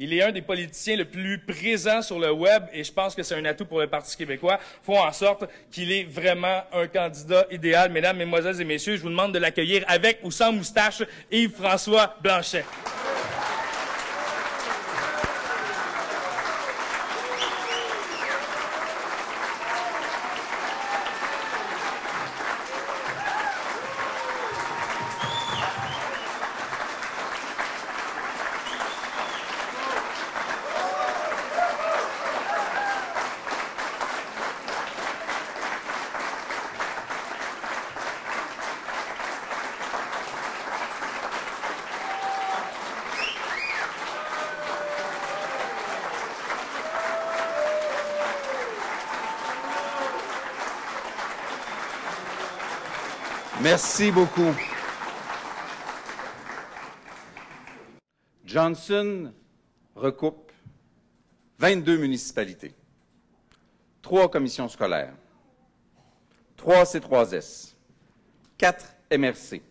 Il est un des politiciens le plus présents sur le web et je pense que c'est un atout pour le Parti québécois. Font en sorte qu'il est vraiment un candidat idéal. Mesdames, Mesdemoiselles et Messieurs, je vous demande de l'accueillir avec ou sans moustache, Yves-François Blanchet. Merci beaucoup. Johnson recoupe 22 municipalités, 3 commissions scolaires, 3 C3S, 4 MRC,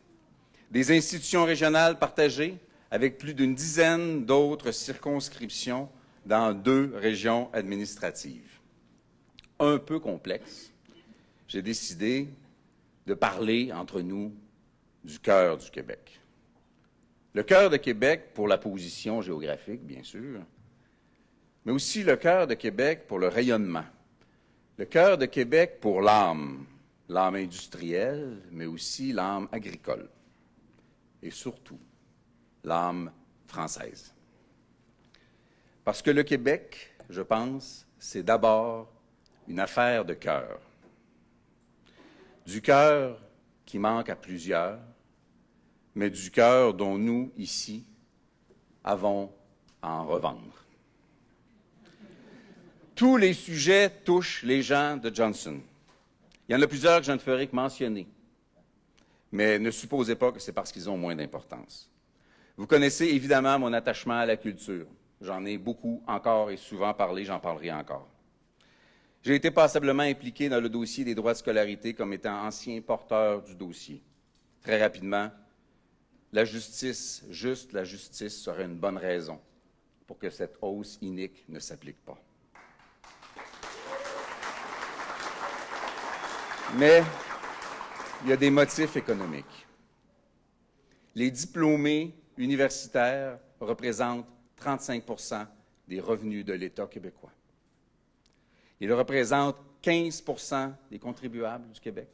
des institutions régionales partagées avec plus d'une dizaine d'autres circonscriptions dans 2 régions administratives. Un peu complexe, j'ai décidé de parler entre nous du cœur du Québec. Le cœur de Québec pour la position géographique, bien sûr, mais aussi le cœur de Québec pour le rayonnement. Le cœur de Québec pour l'âme industrielle, mais aussi l'âme agricole. Et surtout, l'âme française. Parce que le Québec, je pense, c'est d'abord une affaire de cœur. Du cœur qui manque à plusieurs, mais du cœur dont nous, ici, avons à en revendre. Tous les sujets touchent les gens de Johnson. Il y en a plusieurs que je ne ferai que mentionner, mais ne supposez pas que c'est parce qu'ils ont moins d'importance. Vous connaissez évidemment mon attachement à la culture. J'en ai beaucoup encore et souvent parlé, j'en parlerai encore. J'ai été passablement impliqué dans le dossier des droits de scolarité comme étant ancien porteur du dossier. Très rapidement, la justice, juste la justice, serait une bonne raison pour que cette hausse inique ne s'applique pas. Mais il y a des motifs économiques. Les diplômés universitaires représentent 35% des revenus de l'État québécois. Ils représentent 15% des contribuables du Québec.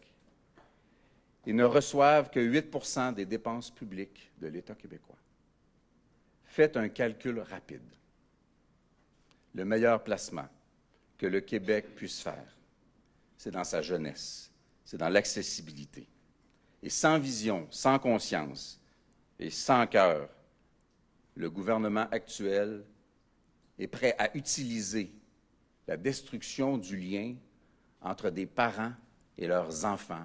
Ils ne reçoivent que 8% des dépenses publiques de l'État québécois. Faites un calcul rapide. Le meilleur placement que le Québec puisse faire, c'est dans sa jeunesse, c'est dans l'accessibilité. Et sans vision, sans conscience et sans cœur, le gouvernement actuel est prêt à utiliser la destruction du lien entre des parents et leurs enfants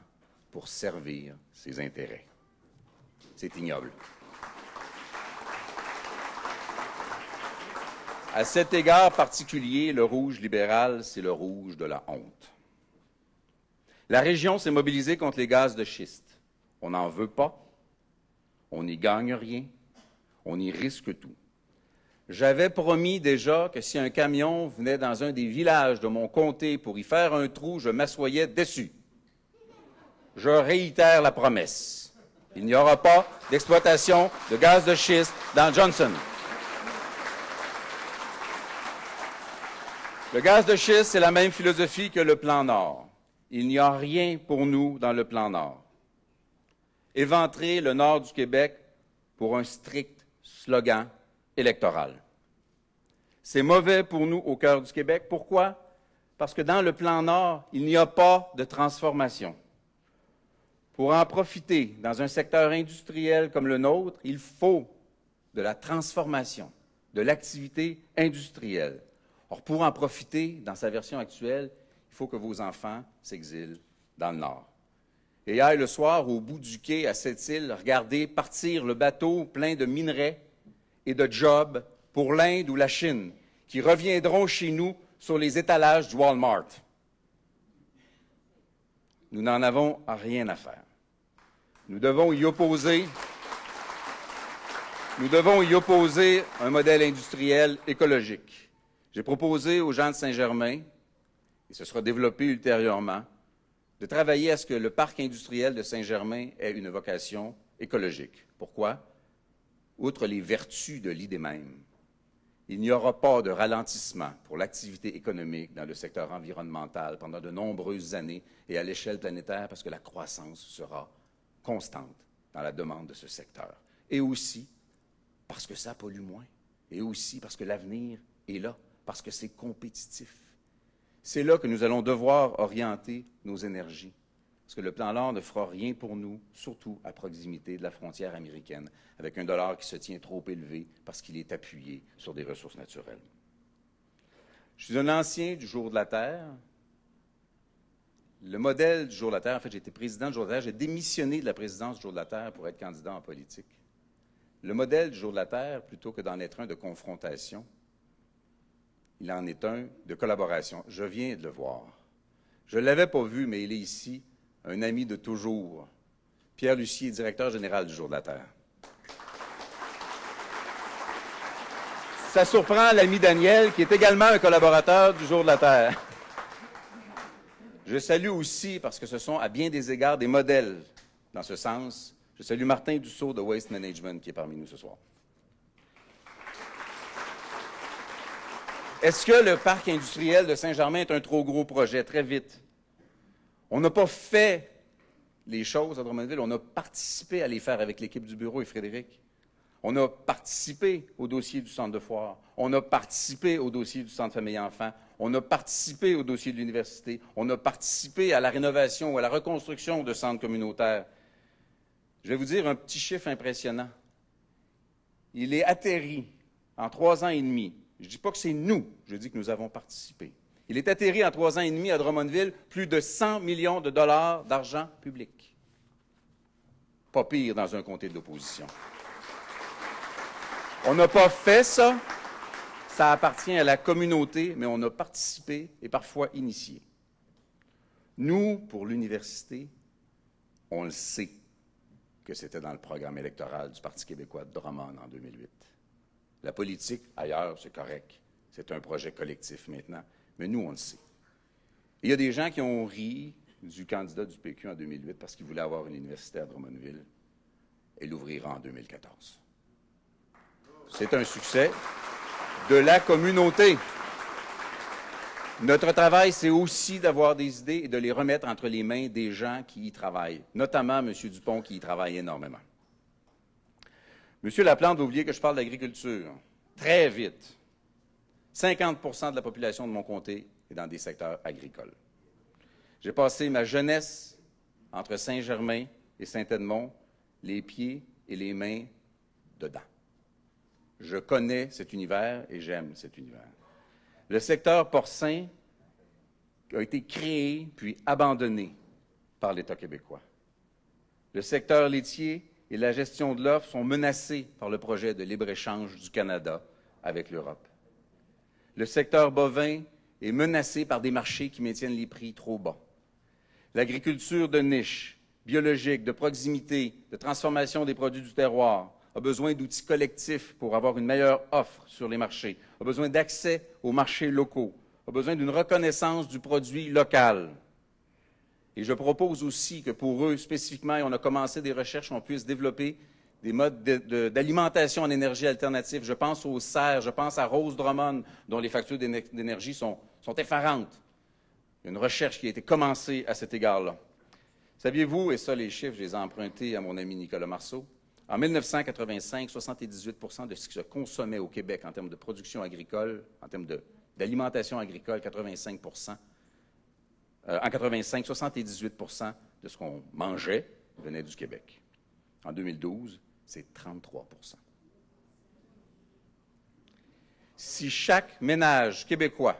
pour servir ses intérêts. C'est ignoble. À cet égard particulier, le rouge libéral, c'est le rouge de la honte. La région s'est mobilisée contre les gaz de schiste. On n'en veut pas, on n'y gagne rien, on y risque tout. J'avais promis déjà que si un camion venait dans un des villages de mon comté pour y faire un trou, je m'assoyais dessus. Je réitère la promesse. Il n'y aura pas d'exploitation de gaz de schiste dans Johnson. Le gaz de schiste, c'est la même philosophie que le plan Nord. Il n'y a rien pour nous dans le plan Nord. Éventrer le nord du Québec pour un strict slogan électoral. C'est mauvais pour nous au cœur du Québec. Pourquoi? Parce que dans le plan Nord, il n'y a pas de transformation. Pour en profiter dans un secteur industriel comme le nôtre, il faut de la transformation, de l'activité industrielle. Or, pour en profiter dans sa version actuelle, il faut que vos enfants s'exilent dans le Nord. Et hier, le soir, au bout du quai à Sept-Îles, regardez partir le bateau plein de minerais et de jobs pour l'Inde ou la Chine, qui reviendront chez nous sur les étalages du Walmart. Nous n'en avons rien à faire. Nous devons y opposer Nous devons y opposer un modèle industriel écologique. J'ai proposé aux gens de Saint-Germain, et ce sera développé ultérieurement, de travailler à ce que le parc industriel de Saint-Germain ait une vocation écologique. Pourquoi? Outre les vertus de l'idée même, il n'y aura pas de ralentissement pour l'activité économique dans le secteur environnemental pendant de nombreuses années et à l'échelle planétaire parce que la croissance sera constante dans la demande de ce secteur. Et aussi parce que ça pollue moins. Et aussi parce que l'avenir est là, parce que c'est compétitif. C'est là que nous allons devoir orienter nos énergies. Parce que le plan LAR ne fera rien pour nous, surtout à proximité de la frontière américaine, avec un dollar qui se tient trop élevé parce qu'il est appuyé sur des ressources naturelles. Je suis un ancien du Jour de la Terre. Le modèle du Jour de la Terre, en fait, j'ai été président du Jour de la Terre, j'ai démissionné de la présidence du Jour de la Terre pour être candidat en politique. Le modèle du Jour de la Terre, plutôt que d'en être un de confrontation, il en est un de collaboration. Je viens de le voir. Je ne l'avais pas vu, mais il est ici, un ami de toujours, Pierre Lucier, directeur général du Jour de la Terre. Ça surprend l'ami Daniel, qui est également un collaborateur du Jour de la Terre. Je salue aussi, parce que ce sont à bien des égards des modèles dans ce sens, je salue Martin Dussault de Waste Management qui est parmi nous ce soir. Est-ce que le parc industriel de Saint-Germain est un trop gros projet? Très vite. On n'a pas fait les choses à Drummondville, on a participé à les faire avec l'équipe du bureau et Frédéric. On a participé au dossier du centre de foire, on a participé au dossier du centre famille-enfants, on a participé au dossier de l'université, on a participé à la rénovation ou à la reconstruction de centres communautaires. Je vais vous dire un petit chiffre impressionnant. Il est atterri en 3 ans et demi. Je ne dis pas que c'est nous, je dis que nous avons participé. Il est atterri en 3 ans et demi à Drummondville plus de 100 millions de dollars d'argent public. Pas pire dans un comté de l'opposition. On n'a pas fait ça, ça appartient à la communauté, mais on a participé et parfois initié. Nous, pour l'université, on le sait que c'était dans le programme électoral du Parti québécois de Drummond en 2008. La politique, ailleurs, c'est correct. C'est un projet collectif maintenant. Mais nous, on le sait. Et il y a des gens qui ont ri du candidat du PQ en 2008 parce qu'il voulait avoir une université à Drummondville et l'ouvrira en 2014. C'est un succès de la communauté. Notre travail, c'est aussi d'avoir des idées et de les remettre entre les mains des gens qui y travaillent, notamment M. Dupont qui y travaille énormément. M. Laplante, vous oubliez que je parle d'agriculture. Très vite. 50 de la population de mon comté est dans des secteurs agricoles. J'ai passé ma jeunesse entre Saint-Germain et Saint-Edmond, les pieds et les mains dedans. Je connais cet univers et j'aime cet univers. Le secteur porcin a été créé puis abandonné par l'État québécois. Le secteur laitier et la gestion de l'offre sont menacés par le projet de libre-échange du Canada avec l'Europe. Le secteur bovin est menacé par des marchés qui maintiennent les prix trop bas. L'agriculture de niche, biologique, de proximité, de transformation des produits du terroir a besoin d'outils collectifs pour avoir une meilleure offre sur les marchés, a besoin d'accès aux marchés locaux, a besoin d'une reconnaissance du produit local. Et je propose aussi que pour eux, spécifiquement, et on a commencé des recherches, on puisse développer des modes d'alimentation en énergie alternative. Je pense aux serres, je pense à Rose Drummond, dont les factures d'énergie sont effarantes. Il y a une recherche qui a été commencée à cet égard-là. Saviez-vous, et ça, les chiffres, je les ai empruntés à mon ami Nicolas Marceau, en 1985, 78 de ce qui se consommait au Québec en termes de production agricole, en termes d'alimentation agricole, 85 en 85, 78 de ce qu'on mangeait venait du Québec. En 2012, c'est 33 Si chaque ménage québécois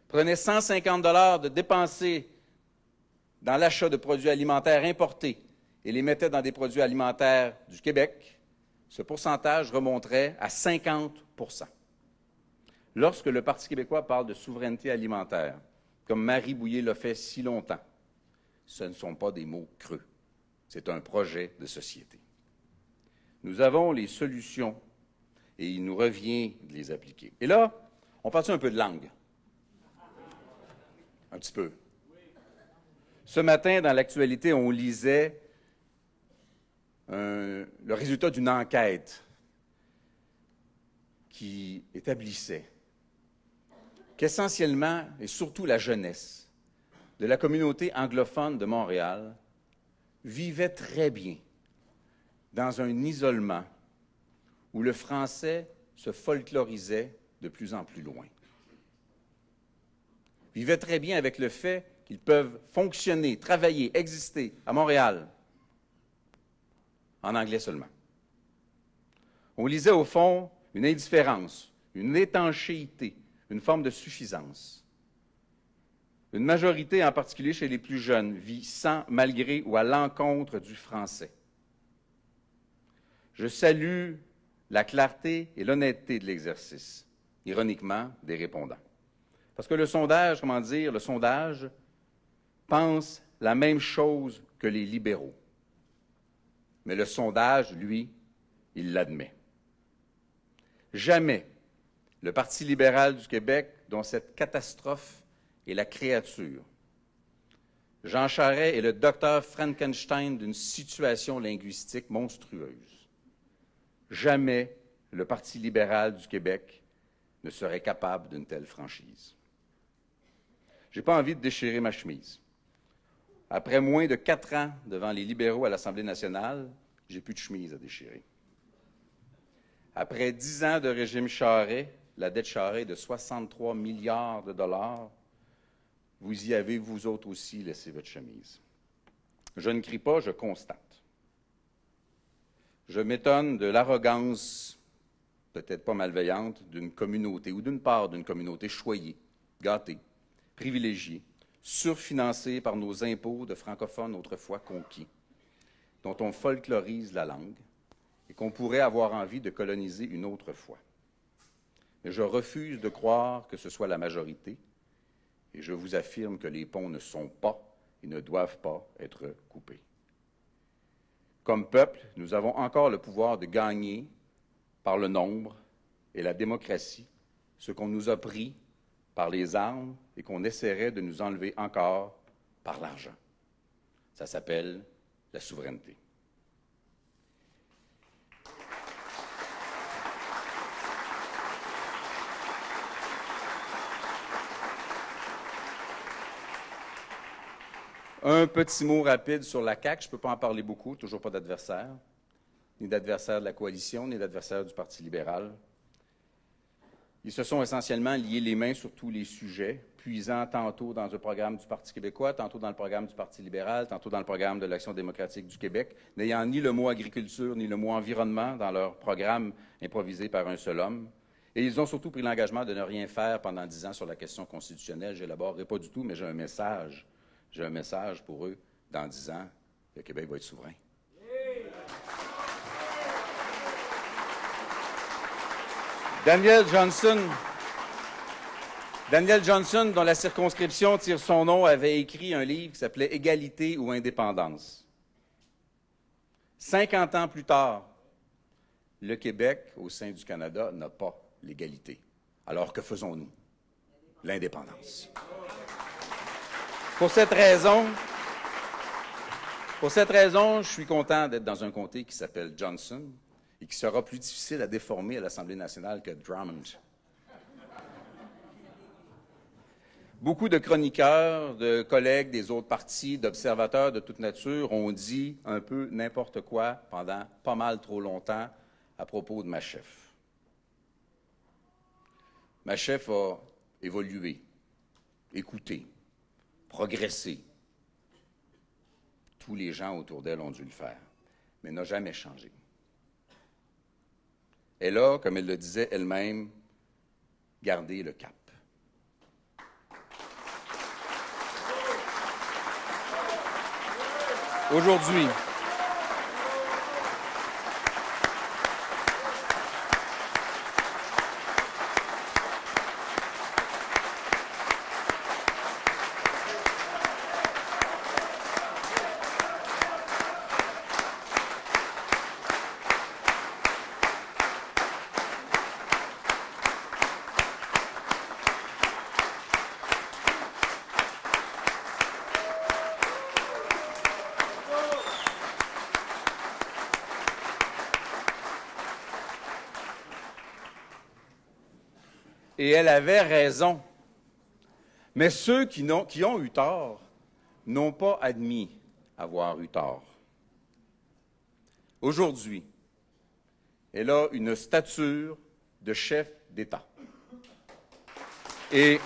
prenait 150 $ de dépensés dans l'achat de produits alimentaires importés et les mettait dans des produits alimentaires du Québec, ce pourcentage remonterait à 50 Lorsque le Parti québécois parle de souveraineté alimentaire, comme Marie Bouillé l'a fait si longtemps, ce ne sont pas des mots creux. C'est un projet de société. Nous avons les solutions et il nous revient de les appliquer. Et là, on parle un peu de langue. Un petit peu. Ce matin, dans l'actualité, on lisait le résultat d'une enquête qui établissait qu'essentiellement, et surtout la jeunesse, de la communauté anglophone de Montréal vivait très bien dans un isolement où le français se folklorisait de plus en plus loin. Vivait très bien avec le fait qu'ils peuvent fonctionner, travailler, exister à Montréal en anglais seulement. On lisait au fond une indifférence, une étanchéité, une forme de suffisance. Une majorité, en particulier chez les plus jeunes, vit sans, malgré ou à l'encontre du français. Je salue la clarté et l'honnêteté de l'exercice, ironiquement, des répondants. Parce que le sondage pense la même chose que les libéraux. Mais le sondage, lui, il l'admet. Jamais le Parti libéral du Québec, dont cette catastrophe est la créature, Jean Charest est le docteur Frankenstein d'une situation linguistique monstrueuse. Jamais le Parti libéral du Québec ne serait capable d'une telle franchise. Je n'ai pas envie de déchirer ma chemise. Après moins de 4 ans devant les libéraux à l'Assemblée nationale, j'ai plus de chemise à déchirer. Après 10 ans de régime Charest, la dette Charest est de 63 milliards de dollars. Vous y avez, vous autres aussi, laissé votre chemise. Je ne crie pas, je constate. Je m'étonne de l'arrogance, peut-être pas malveillante, d'une communauté, ou d'une part d'une communauté choyée, gâtée, privilégiée, surfinancée par nos impôts de francophones autrefois conquis, dont on folklorise la langue, et qu'on pourrait avoir envie de coloniser une autre fois. Mais je refuse de croire que ce soit la majorité, et je vous affirme que les ponts ne sont pas et ne doivent pas être coupés. Comme peuple, nous avons encore le pouvoir de gagner, par le nombre et la démocratie, ce qu'on nous a pris par les armes et qu'on essaierait de nous enlever encore par l'argent. Ça s'appelle la souveraineté. Un petit mot rapide sur la CAQ. Je ne peux pas en parler beaucoup, toujours pas d'adversaire, ni d'adversaire de la coalition, ni d'adversaire du Parti libéral. Ils se sont essentiellement liés les mains sur tous les sujets, puisant tantôt dans un programme du Parti québécois, tantôt dans le programme du Parti libéral, tantôt dans le programme de l'Action démocratique du Québec, n'ayant ni le mot agriculture ni le mot environnement dans leur programme improvisé par un seul homme. Et ils ont surtout pris l'engagement de ne rien faire pendant 10 ans sur la question constitutionnelle. Je n'élaborerai pas du tout, mais j'ai un message. J'ai un message pour eux. Dans 10 ans, le Québec va être souverain. Daniel Johnson, dont la circonscription tire son nom, avait écrit un livre qui s'appelait « Égalité ou indépendance ». 50 ans plus tard, le Québec, au sein du Canada, n'a pas l'égalité. Alors que faisons-nous? L'indépendance. Pour cette raison, je suis content d'être dans un comté qui s'appelle Johnson et qui sera plus difficile à déformer à l'Assemblée nationale que Drummond. Beaucoup de chroniqueurs, de collègues des autres partis, d'observateurs de toute nature ont dit un peu n'importe quoi pendant pas mal trop longtemps à propos de ma chef. Ma chef a évolué, écouté, progressé. Tous les gens autour d'elle ont dû le faire, mais n'a jamais changé. Elle a, comme elle le disait elle-même, gardé le cap. Aujourd'hui, Et elle avait raison. Mais ceux qui ont eu tort n'ont pas admis avoir eu tort. Aujourd'hui, elle a une stature de chef d'État. Et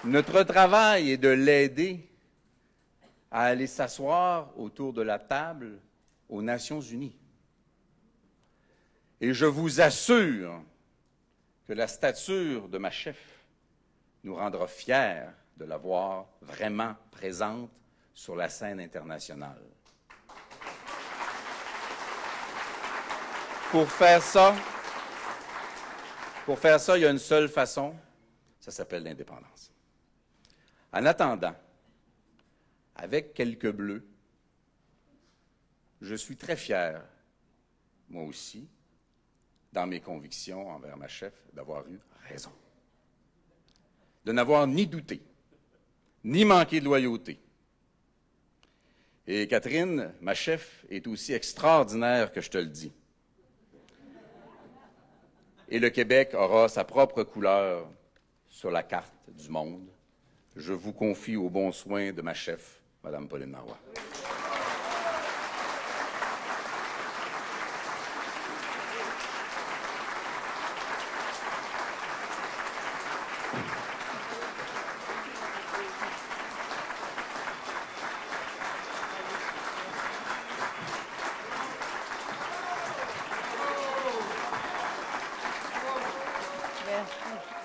notre travail est de l'aider à aller s'asseoir autour de la table aux Nations unies. Et je vous assure que la stature de ma chef nous rendra fiers de la voir vraiment présente sur la scène internationale. Pour faire ça, il y a une seule façon, ça s'appelle l'indépendance. En attendant, avec quelques bleus, je suis très fier, moi aussi, dans mes convictions envers ma chef, d'avoir eu raison. De n'avoir ni douté, ni manqué de loyauté. Et Catherine, ma chef, est aussi extraordinaire que je te le dis. Et le Québec aura sa propre couleur sur la carte du monde. Je vous confie aux bons soins de ma chef, Mme Pauline Marois. Merci.